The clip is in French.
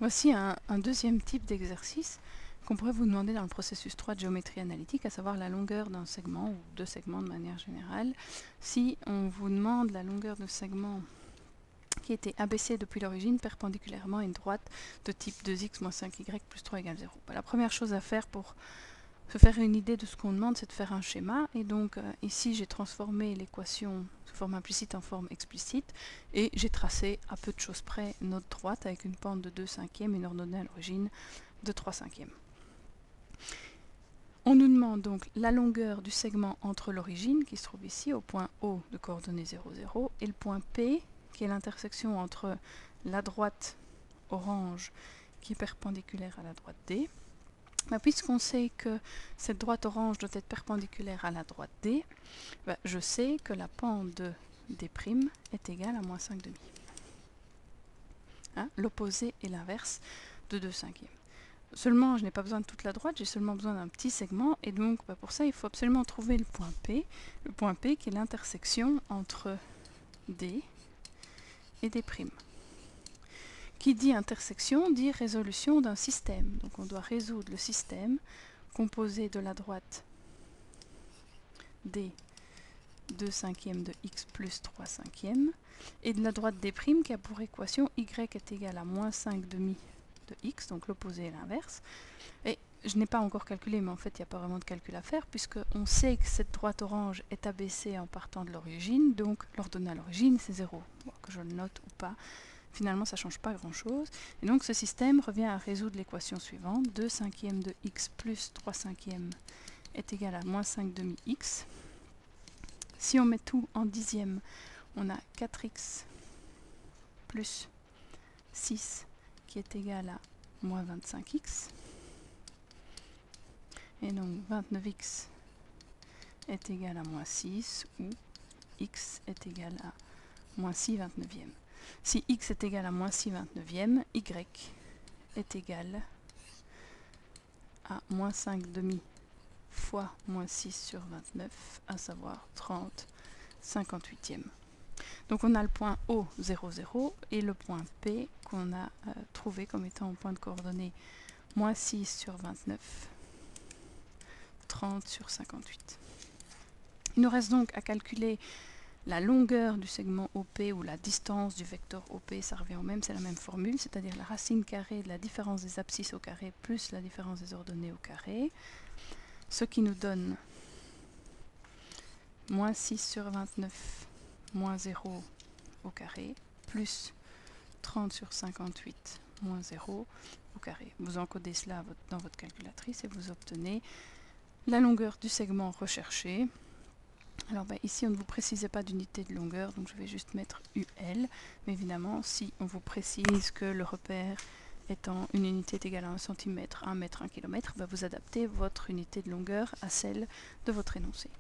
Voici un deuxième type d'exercice qu'on pourrait vous demander dans le processus 3 de géométrie analytique, à savoir la longueur d'un segment, ou deux segments de manière générale. Si on vous demande la longueur de segment qui était abaissée depuis l'origine perpendiculairement à une droite de type 2x moins 5y plus 3 égale 0. La première chose à faire pour se faire une idée de ce qu'on demande, c'est de faire un schéma. Et donc ici, j'ai transformé l'équation sous forme implicite en forme explicite. Et j'ai tracé à peu de choses près notre droite avec une pente de 2/5 et une ordonnée à l'origine de 3/5. On nous demande donc la longueur du segment entre l'origine, qui se trouve ici, au point O de coordonnées 0, 0, et le point P, qui est l'intersection entre la droite orange, qui est perpendiculaire à la droite D. Puisqu'on sait que cette droite orange doit être perpendiculaire à la droite D, je sais que la pente de D' est égale à moins 5/2. L'opposé et l'inverse de 2/5. Seulement, je n'ai pas besoin de toute la droite, j'ai seulement besoin d'un petit segment, et donc pour ça, il faut absolument trouver le point P qui est l'intersection entre D et D'. Qui dit intersection dit résolution d'un système. Donc on doit résoudre le système composé de la droite D 2/5 de x plus 3/5 et de la droite D' qui a pour équation y est égal à moins 5/2 de x, donc l'opposé et l'inverse. Et je n'ai pas encore calculé, mais en fait il n'y a pas vraiment de calcul à faire, puisqu'on sait que cette droite orange est abaissée en partant de l'origine, donc l'ordonnée à l'origine c'est 0, que je le note ou pas. Finalement, ça ne change pas grand-chose. Et donc, ce système revient à résoudre l'équation suivante. 2/5 de x plus 3/5 est égal à moins 5/2 x. Si on met tout en dixième, on a 4x plus 6 qui est égal à moins 25x. Et donc, 29x est égal à moins 6, ou x est égal à moins 6/29. Si x est égal à moins 6/29, y est égal à moins 5/2 fois moins 6 sur 29, à savoir 30/58. Donc on a le point O, 0, 0, et le point P qu'on a trouvé comme étant un point de coordonnées moins 6 sur 29, 30 sur 58. Il nous reste donc à calculer la longueur du segment OP ou la distance du vecteur OP, ça revient au même, c'est la même formule, c'est-à-dire la racine carrée de la différence des abscisses au carré plus la différence des ordonnées au carré, ce qui nous donne moins 6 sur 29 moins 0 au carré plus 30 sur 58 moins 0 au carré. Vous encodez cela dans votre calculatrice et vous obtenez la longueur du segment recherché. Alors ici on ne vous précisait pas d'unité de longueur, donc je vais juste mettre UL, mais évidemment si on vous précise que le repère étant une unité égale à 1 cm, 1 mètre, 1 km, vous adaptez votre unité de longueur à celle de votre énoncé.